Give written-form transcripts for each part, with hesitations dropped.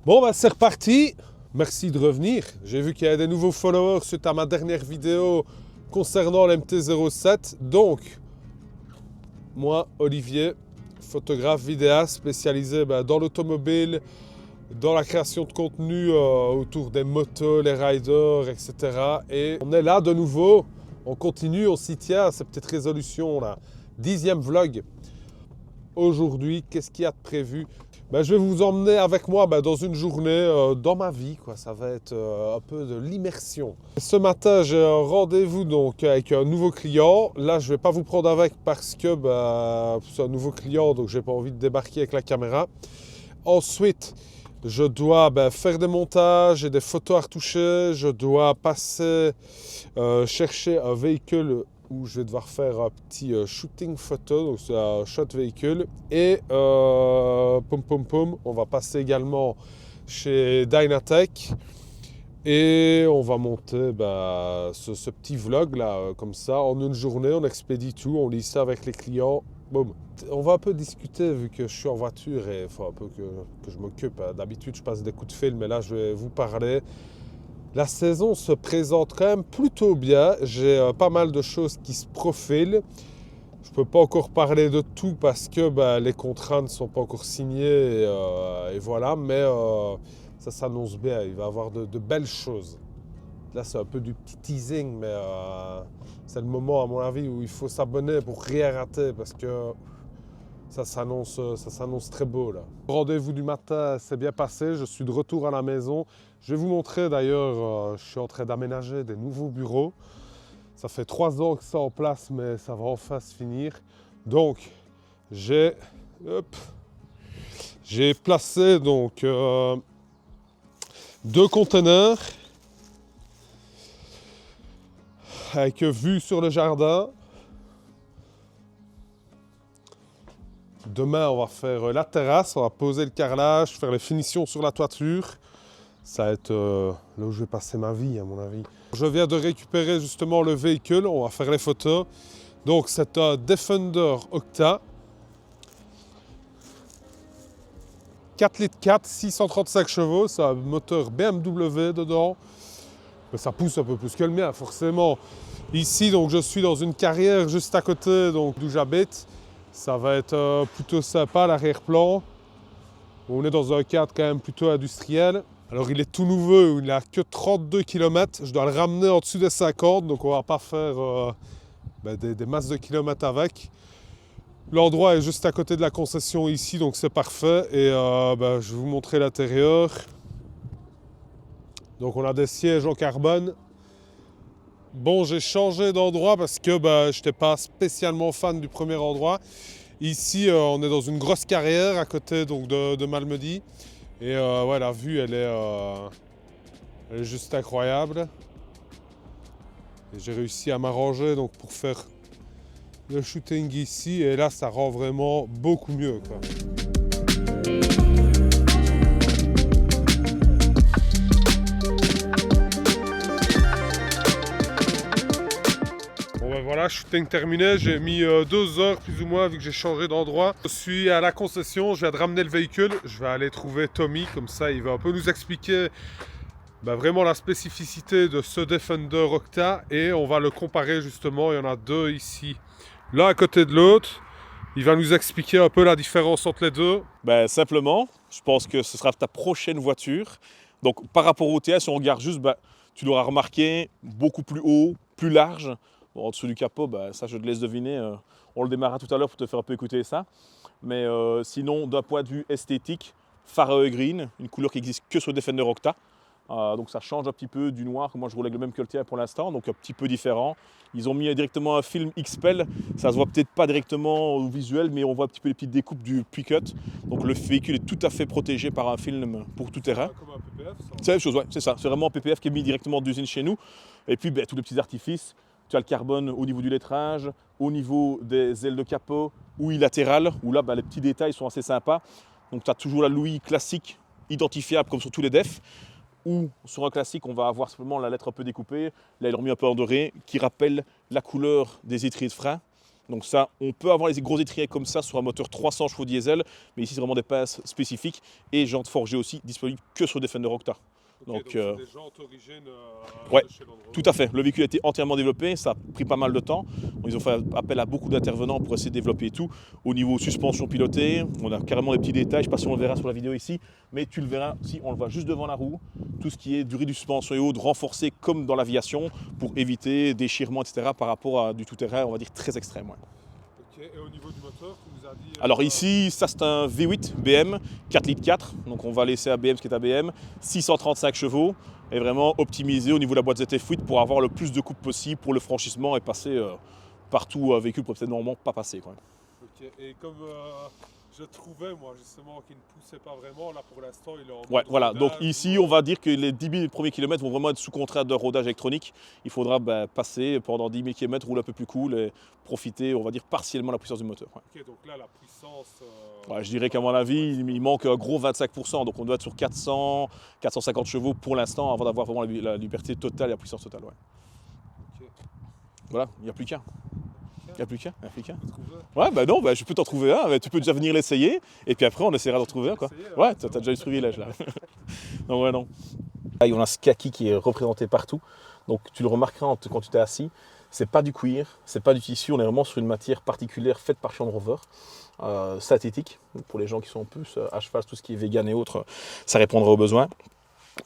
Bon, bah, c'est reparti. Merci de revenir. J'ai vu qu'il y a des nouveaux followers suite à ma dernière vidéo concernant l'MT-07. Donc, moi, Olivier, photographe, vidéaste spécialisé dans l'automobile, dans la création de contenu autour des motos, les riders, etc. Et on est là de nouveau. On continue, on s'y tient à cette petite résolution là. 10e vlog. Aujourd'hui, qu'est-ce qu'il y a de prévu? Je vais vous emmener avec moi dans une journée dans ma vie, quoi. Ça va être un peu de l'immersion. Ce matin, j'ai un rendez-vous donc avec un nouveau client. Là, je ne vais pas vous prendre avec parce que c'est un nouveau client, donc j'ai pas envie de débarquer avec la caméra. Ensuite, je dois faire des montages et des photos à retoucher. Je dois passer chercher un véhicule où je vais devoir faire un petit shooting photo, donc c'est un shot véhicule. Et on va passer également chez Dynatech et on va monter ce petit vlog là, comme ça, en une journée, on expédie tout, on lit ça avec les clients. Boum. On va un peu discuter vu que je suis en voiture et il faut un peu que je m'occupe. D'habitude, je passe des coups de fil, mais là, je vais vous parler. La saison se présente quand même plutôt bien. J'ai pas mal de choses qui se profilent. Je ne peux pas encore parler de tout parce que les contrats ne sont pas encore signés et voilà. Mais ça s'annonce bien. Il va y avoir de belles choses. Là, c'est un peu du petit teasing, mais c'est le moment, à mon avis, où il faut s'abonner pour rien rater parce que ça s'annonce très beau là. Le rendez-vous du matin s'est bien passé, je suis de retour à la maison. Je vais vous montrer d'ailleurs, je suis en train d'aménager des nouveaux bureaux. Ça fait 3 ans que c'est en place, mais ça va enfin se finir. Donc, j'ai placé donc 2 conteneurs avec vue sur le jardin. Demain, on va faire la terrasse, on va poser le carrelage, faire les finitions sur la toiture. Ça va être là où je vais passer ma vie, à mon avis. Je viens de récupérer justement le véhicule, on va faire les photos. Donc, c'est un Defender Octa. 4 litres 4, 635 chevaux, c'est un moteur BMW dedans. Mais ça pousse un peu plus que le mien, forcément. Ici, donc, je suis dans une carrière juste à côté d'où j'habite. Ça va être plutôt sympa, l'arrière-plan. On est dans un cadre quand même plutôt industriel. Alors il est tout nouveau, il n'a que 32 km. Je dois le ramener en dessous des 50, donc on ne va pas faire des masses de kilomètres avec. L'endroit est juste à côté de la concession ici, donc c'est parfait. Et je vais vous montrer l'intérieur. Donc on a des sièges en carbone. Bon, j'ai changé d'endroit parce que je n'étais pas spécialement fan du premier endroit. Ici, on est dans une grosse carrière à côté donc, de Malmedy. Et la vue, elle est juste incroyable. Et j'ai réussi à m'arranger donc, pour faire le shooting ici. Et là, ça rend vraiment beaucoup mieux, quoi. Voilà, shooting terminé, j'ai mis 2 heures plus ou moins vu que j'ai changé d'endroit. Je suis à la concession, je viens de ramener le véhicule, je vais aller trouver Tommy, comme ça il va un peu nous expliquer vraiment la spécificité de ce Defender Octa et on va le comparer justement, il y en a 2 ici, l'un à côté de l'autre. Il va nous expliquer un peu la différence entre les deux. Simplement, je pense que ce sera ta prochaine voiture. Donc par rapport au T1, si on regarde juste, tu l'auras remarqué, beaucoup plus haut, plus large. Bon, en dessous du capot, ça je te laisse deviner. On le démarrera tout à l'heure pour te faire un peu écouter ça. Mais sinon, d'un point de vue esthétique, Faraday Green, une couleur qui n'existe que sur Defender Octa. Donc ça change un petit peu du noir, que moi je roule avec le même que le tien pour l'instant, donc un petit peu différent. Ils ont mis directement un film XPEL, ça se voit peut-être pas directement au visuel, mais on voit un petit peu les petites découpes du Quick-Cut. Donc le véhicule est tout à fait protégé par un film pour tout terrain. Comme un PPF, c'est la même chose, ouais, c'est ça. C'est vraiment un PPF qui est mis directement d'usine chez nous. Et puis tous les petits artifices. Tu as le carbone au niveau du lettrage, au niveau des ailes de capot, ouïe latérale, où là les petits détails sont assez sympas. Donc tu as toujours la l'ouïe classique, identifiable comme sur tous les defs. Ou sur un classique, on va avoir simplement la lettre un peu découpée, là ils l'ont mis un peu en doré, qui rappelle la couleur des étriers de frein. Donc ça, on peut avoir les gros étriers comme ça sur un moteur 300 chevaux diesel, mais ici c'est vraiment des pinces spécifiques et jantes forgées aussi, disponibles que sur Defender Octa. Donc c'est des jantes origines ouais, de chez Land Rover. tout à fait. Le véhicule a été entièrement développé, ça a pris pas mal de temps. Ils ont fait appel à beaucoup d'intervenants pour essayer de développer tout. Au niveau suspension pilotée, on a carrément des petits détails, je ne sais pas si on le verra sur la vidéo ici, mais tu le verras si on le voit juste devant la roue. Tout ce qui est durée du suspension et autres, renforcé comme dans l'aviation pour éviter déchirement, etc. par rapport à du tout-terrain, on va dire très extrême. Ouais. Okay. Et au niveau du moteur, tu nous as dit... Alors ici, ça c'est un V8 BM, 4 litres 4, donc on va laisser à BM ce qui est à BM, 635 chevaux, et vraiment optimisé au niveau de la boîte ZF8 pour avoir le plus de coupe possible pour le franchissement et passer partout où un véhicule peut peut-être normalement pas passer. Quoi. Okay. Et comme je trouvais moi justement qu'il ne poussait pas vraiment, là pour l'instant il est en Ouais, mode voilà, rodage, donc ici on va dire que les 10 000 premiers kilomètres vont vraiment être sous contrat de rodage électronique. Il faudra passer pendant 10 000 km, rouler un peu plus cool et profiter, on va dire, partiellement de la puissance du moteur. Ouais. Ok, donc là la puissance... Ouais, je dirais qu'à mon avis, il manque un gros 25%, donc on doit être sur 400, 450 chevaux pour l'instant avant d'avoir vraiment la liberté totale et la puissance totale. Ouais. Okay. Voilà, il n'y a plus qu'un. Il n'y a plus qu'un. Ouais, bah non, bah, je peux t'en trouver un, mais tu peux déjà venir l'essayer, et puis après on essaiera d'en trouver un. Quoi. Ouais, tu as déjà eu ce privilège là. Non, ouais, non. Là, on a ce kaki qui est représenté partout, donc tu le remarqueras quand tu t'es assis, c'est pas du cuir, c'est pas du tissu, on est vraiment sur une matière particulière faite par Land Rover. Synthétique, pour les gens qui sont plus à cheval, tout ce qui est vegan et autres, ça répondra aux besoins.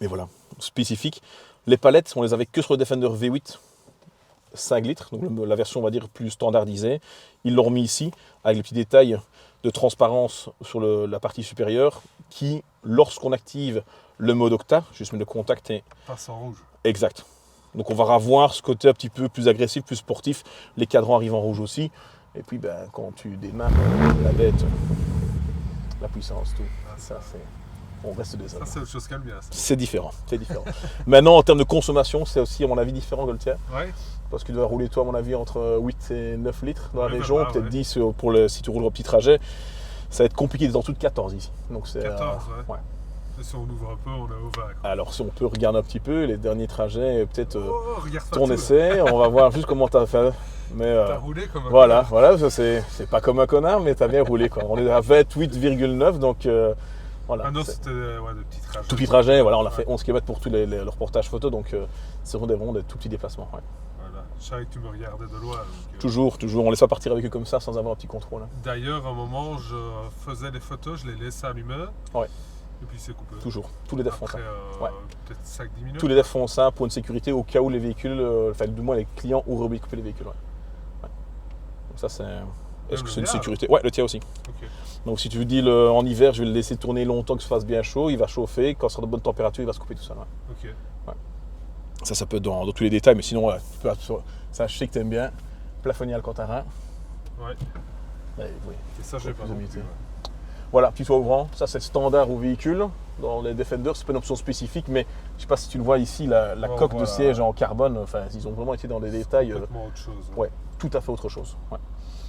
Mais voilà, spécifique. Les palettes, on les avait que sur le Defender V8 5 litres, donc la version on va dire plus standardisée. Ils l'ont remis ici avec les petits détails de transparence sur la partie supérieure qui, lorsqu'on active le mode Octa, juste mettre le contact et... passe en rouge. Exact. Donc on va revoir ce côté un petit peu plus agressif, plus sportif. Les cadrans arrivent en rouge aussi. Et puis ben, quand tu démarres la bête, la puissance, tout, ça c'est... On reste des hommes. Ça, c'est autre chose qu'elle bien. C'est différent, c'est différent. Maintenant, en termes de consommation, c'est aussi, à mon avis, différent que le tien. Ouais. Parce que tu dois rouler, toi, à mon avis, entre 8 et 9 litres dans la Ouais, région, bah, peut-être ouais. 10 si tu roules au petit trajet. Ça va être compliqué d'être en dessous de 14 ici. Donc c'est, 14, ouais. Et si on ouvre un peu, on est au 20. Quoi. Alors, si on peut regarder un petit peu, les derniers trajets, peut-être regarde pas ton tout, essai, on va voir juste comment tu as fait. Mais, t'as roulé comme un voilà, ça, c'est pas comme un connard, mais tu as bien roulé. Quoi. On est à 28,9, donc voilà. Ah non, c'était des petits trajets. Tout petit trajet, voilà, on a fait 11 km pour tous le reportage photo, donc c'est vraiment des tout petits déplacements. Ouais. Voilà. Je savais que tu me regardais de loin. Donc, Toujours, on laisse pas partir avec eux comme ça sans avoir un petit contrôle. Hein. D'ailleurs, à un moment, je faisais des photos, je les laissais allumer. Ouais. Et puis c'est coupé. Toujours, tous les devs font ça. Après, Ouais. peut-être 5-10 minutes. Tous les devs font ça pour une sécurité au cas où les véhicules, enfin du moins les clients auraient oublié de couper les véhicules. Ouais. Ouais. Donc ça c'est... Est-ce que c'est une sécurité? Ouais, le tien aussi. Okay. Donc si tu dis en hiver, je vais le laisser tourner longtemps que ça fasse bien chaud, il va chauffer, quand ça sera de bonne température, il va se couper tout seul. Ouais. Ok. Ouais. Ça peut être dans tous les détails, mais sinon, ouais, ça je sais que tu aimes bien. Plafonnier Alcantara. Ouais. Oui. Et ça, j'ai pas compris. Ouais. Voilà, petit toit ouvrant, ça c'est standard au véhicule. Dans les Defenders, c'est pas une option spécifique, mais je ne sais pas si tu le vois ici, la coque de siège en carbone, enfin, ils ont vraiment été dans des détails. Complètement autre chose. Hein. Ouais, tout à fait autre chose. Ouais.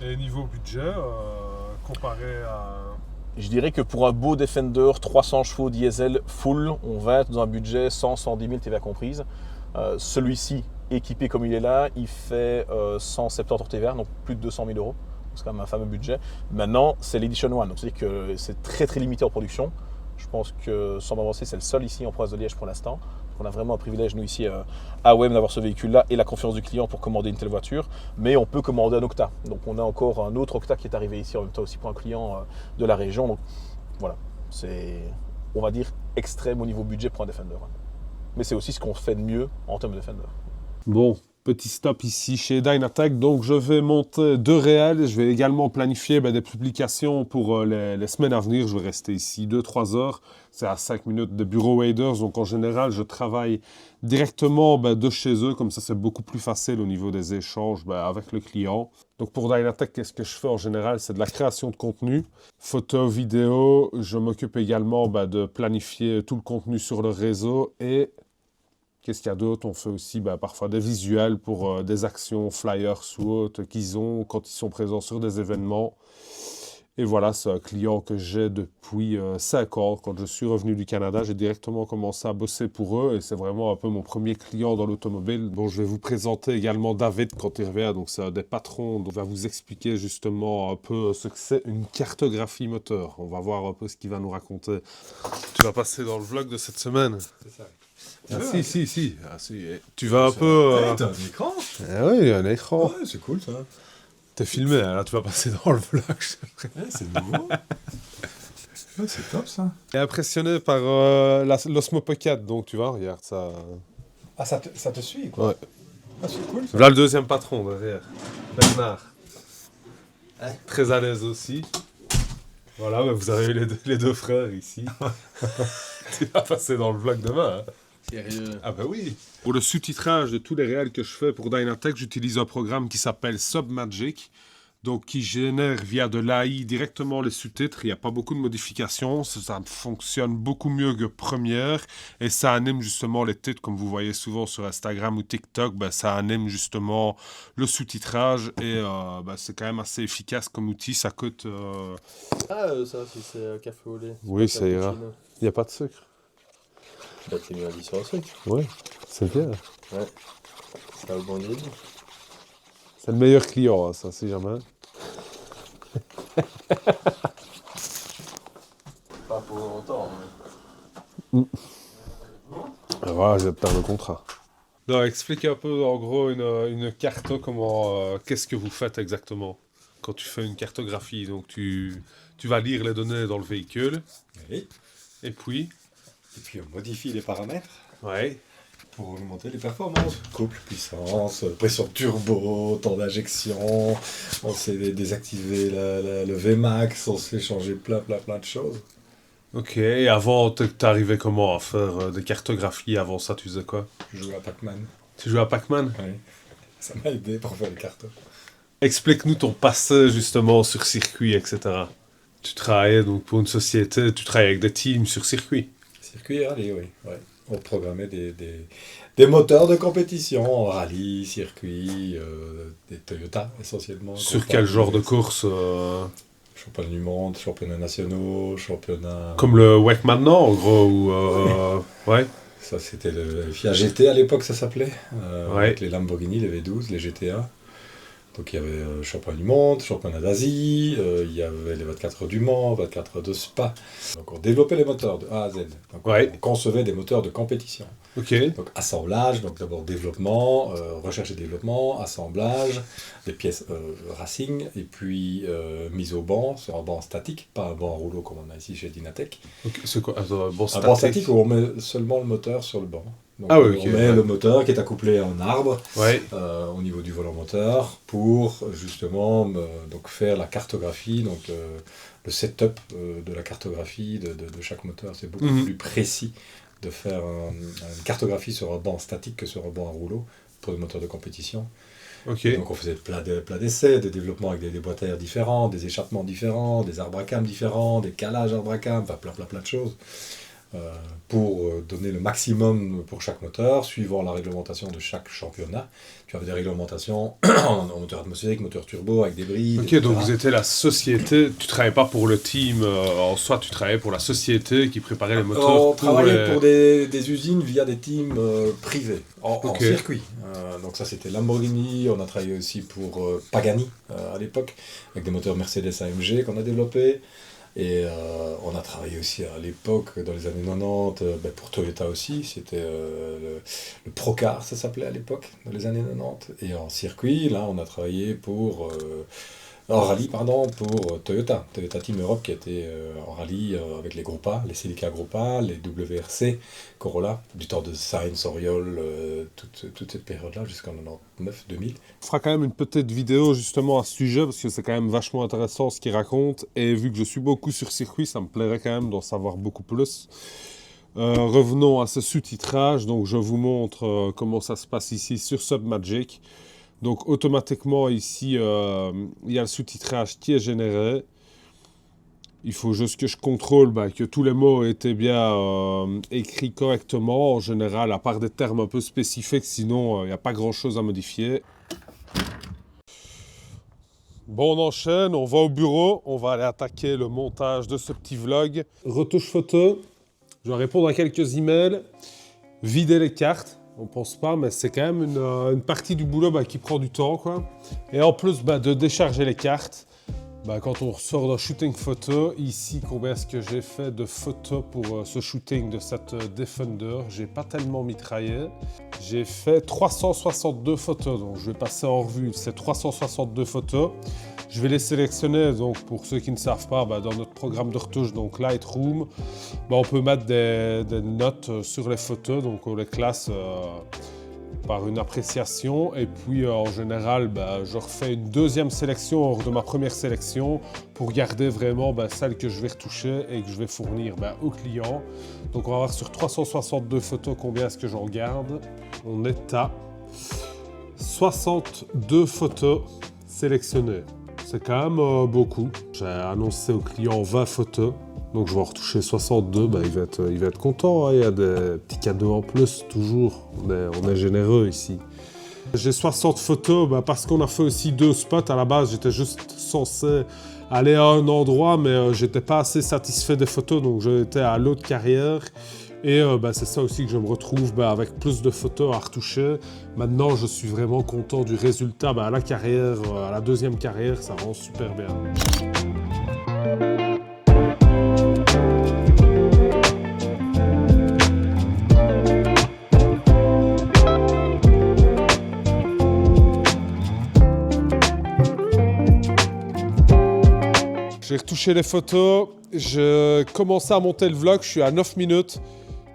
Et niveau budget, comparé à... Je dirais que pour un beau Defender 300 chevaux diesel full, on va être dans un budget 100-110 000 TVA comprise. Celui-ci, équipé comme il est là, il fait 170 hors TVA, donc plus de 200 000 euros. C'est quand même un fameux budget. Maintenant, c'est l'Edition 1, donc c'est-à-dire que c'est très très limité en production. Je pense que sans m'avancer, c'est le seul ici en province de Liège pour l'instant. On a vraiment un privilège, nous ici à OEM, d'avoir ce véhicule-là et la confiance du client pour commander une telle voiture. Mais on peut commander un Octa. Donc on a encore un autre Octa qui est arrivé ici en même temps aussi pour un client de la région. Donc voilà, c'est, on va dire, extrême au niveau budget pour un Defender. Mais c'est aussi ce qu'on fait de mieux en termes de Defender. Bon, petit stop ici chez Dynatech. Donc je vais monter 2 réels. Je vais également planifier des publications pour les semaines à venir. Je vais rester ici 2-3 heures. C'est à 5 minutes de bureau Waders. Donc en général, je travaille directement de chez eux. Comme ça, c'est beaucoup plus facile au niveau des échanges avec le client. Donc pour Dynatech, qu'est-ce que je fais en général? C'est de la création de contenu. Photo, vidéo. Je m'occupe également de planifier tout le contenu sur le réseau. Et qu'est-ce qu'il y a d'autre? On fait aussi parfois des visuels pour des actions, flyers ou autres qu'ils ont quand ils sont présents sur des événements. Et voilà, c'est un client que j'ai depuis 5 ans. Quand je suis revenu du Canada, j'ai directement commencé à bosser pour eux et c'est vraiment un peu mon premier client dans l'automobile. Bon, je vais vous présenter également David quand il revient. Donc, c'est un des patrons. Donc, il va vous expliquer justement un peu ce que c'est une cartographie moteur. On va voir un peu ce qu'il va nous raconter. Tu vas passer dans le vlog de cette semaine. C'est ça. Ah, si. Ah, si. Et tu vas un peu... T'as un écran? Ah oui, il y a un écran. Ouais, c'est cool ça. T'es filmé, hein, là tu vas passer dans le vlog. Ouais, c'est nouveau. Ouais, c'est top ça. Et impressionné par l'Osmo Pocket, donc tu vois, regarde ça. Ah, ça te suit quoi? Ouais. Ah, c'est cool ça. Voilà le deuxième patron derrière, Bernard. Ouais. Très à l'aise aussi. Voilà, mais vous avez les deux frères ici. Tu vas passer dans le vlog demain. Hein. Sérieux? Ah bah oui. Pour le sous-titrage de tous les réels que je fais pour Dynatech, j'utilise un programme qui s'appelle Submagic, donc qui génère via de l'AI directement les sous-titres. Il n'y a pas beaucoup de modifications, ça fonctionne beaucoup mieux que Premiere et ça anime justement les titres comme vous voyez souvent sur Instagram ou TikTok. Ben, ça anime justement le sous-titrage et c'est quand même assez efficace comme outil. Ça coûte... Ça, si c'est café au lait. Oui, ça ira. Il n'y a pas de sucre. Bah, t'es mis un 10 sur le sucre. Ouais, c'est bien. Ouais. C'est un bon deal. C'est le meilleur client, hein, ça, si jamais. Pas pour longtemps, mais... Ah, voilà, je vais obtenir le contrat. Non, explique un peu, en gros, une carte, comment, qu'est-ce que vous faites exactement quand tu fais une cartographie. Donc, tu vas lire les données dans le véhicule, Oui. et puis... Et puis on modifie les paramètres Ouais. pour augmenter les performances. Couple, puissance, pression turbo, temps d'injection. On sait désactiver le Vmax, on sait changer plein de choses. Ok, et avant, t'arrivais comment à faire des cartographies? Avant ça, tu faisais quoi? Je joue à Pac-Man. Tu jouais à Pac-Man? Oui. Ça m'a aidé pour faire les cartes. Explique-nous ton passé, justement, sur circuit, etc. Tu travaillais donc pour une société, tu travaillais avec des teams sur circuit. Circuit et rallye, oui. Ouais. On programmait des moteurs de compétition, rallye, circuit, des Toyota essentiellement. Sur quel genre de course Championnat du monde, championnats nationaux, championnat... Comme le WEC maintenant, en gros, ou... ouais. Ça, c'était le FIA GT à l'époque, ça s'appelait. Ouais. Avec les Lamborghini, les V12, les GTA. Donc il y avait championnat du monde, championnat d'Asie, il y avait les 24 heures du Mans, 24 heures de Spa. Donc on développait les moteurs de A à Z. Donc Ouais. on concevait des moteurs de compétition. Ok. Donc assemblage, donc d'abord développement, recherche et développement, assemblage, des pièces racing, et puis mise au banc, sur un banc statique, pas un banc à rouleau comme on a ici chez Dynatech. Ok, c'est quoi? Attends, bon, Un banc statique où on met seulement le moteur sur le banc. Donc, Ah oui, ok, on met ouais. le moteur qui est accouplé à un arbre Ouais. au niveau du volant moteur pour justement donc faire la cartographie, donc le setup de la cartographie de chaque moteur. C'est beaucoup Mhm. plus précis de faire une cartographie sur un banc statique que sur un banc à rouleau pour des moteurs de compétition. Ok. Donc on faisait plein d'essais, des développements avec des boîtes à air différents, des échappements différents, des arbres à cam différents, des calages arbres à cam, enfin plein de choses. Pour donner le maximum pour chaque moteur, suivant la réglementation de chaque championnat. Tu avais des réglementations en moteur atmosphérique, moteur turbo, avec des brides, Ok, etc. donc vous étiez la société, tu travaillais pas pour le team en soi, tu travaillais pour la société qui préparait les moteurs. On travaillait les- pour des usines via des teams privés, en Ok. circuit. Donc ça c'était Lamborghini, on a travaillé aussi pour Pagani à l'époque, avec des moteurs Mercedes AMG qu'on a développés. Et on a travaillé aussi à l'époque, dans les années 90, pour Toyota aussi. C'était le Procar, ça s'appelait à l'époque, dans les années 90. Et en circuit, là, on a travaillé pour... en rallye, pardon, pour Toyota. Toyota Team Europe qui était en rallye avec les Gruppa, les Celica Gruppa, les WRC, Corolla, du temps de Sainz, Oriol, toute cette période-là, jusqu'en 99-2000. On fera quand même une petite vidéo justement à ce sujet parce que c'est quand même vachement intéressant ce qu'il raconte et vu que je suis beaucoup sur circuit, ça me plairait quand même d'en savoir beaucoup plus. Revenons à ce sous-titrage, donc je vous montre comment ça se passe ici sur Submagic. Donc automatiquement ici, il y a le sous-titrage qui est généré. Il faut juste que je contrôle que tous les mots étaient bien écrits correctement, en général, à part des termes un peu spécifiques, sinon il n'y a pas grand-chose à modifier. Bon, on enchaîne, on va au bureau, on va aller attaquer le montage de ce petit vlog. Retouche photo, je vais répondre à quelques emails, vider les cartes. On pense pas, mais c'est quand même une partie du boulot qui prend du temps, quoi. Et en plus de décharger les cartes, quand on sort d'un shooting photo, ici, combien est-ce que j'ai fait de photos pour ce shooting de cette Defender? J'ai pas tellement mitraillé. J'ai fait 362 photos, donc je vais passer en revue ces 362 photos. Je vais les sélectionner, donc pour ceux qui ne savent pas, dans notre programme de retouche, donc Lightroom, on peut mettre des notes sur les photos, donc on les classe par une appréciation. Et puis en général, je refais une deuxième sélection hors de ma première sélection pour garder vraiment celle que je vais retoucher et que je vais fournir au client. Donc on va voir sur 362 photos combien est-ce que j'en garde. On est à 62 photos sélectionnées. C'est quand même beaucoup. J'ai annoncé au client 20 photos, donc je vais en retoucher 62. Il va être content, hein. Il y a des petits cadeaux en plus, toujours. On est généreux ici. J'ai 60 photos parce qu'on a fait aussi 2 spots. À la base, j'étais juste censé aller à un endroit, mais j'étais pas assez satisfait des photos, donc j'étais à l'autre carrière. Et c'est ça aussi que je me retrouve avec plus de photos à retoucher. Maintenant, je suis vraiment content du résultat. À la carrière, à la deuxième carrière, ça rend super bien. J'ai retouché les photos, je commençais à monter le vlog, je suis à 9 minutes.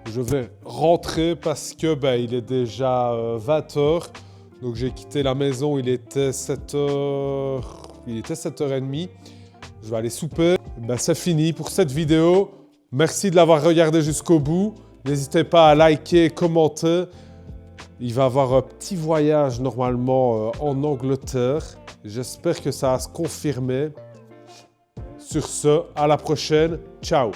Je vais rentrer parce que il est déjà 20h. Donc j'ai quitté la maison, il était 7h. Il était 7h30. Je vais aller souper. C'est fini pour cette vidéo. Merci de l'avoir regardé jusqu'au bout. N'hésitez pas à liker, commenter. Il va y avoir un petit voyage normalement en Angleterre. J'espère que ça va se confirmer. Sur ce, à la prochaine. Ciao!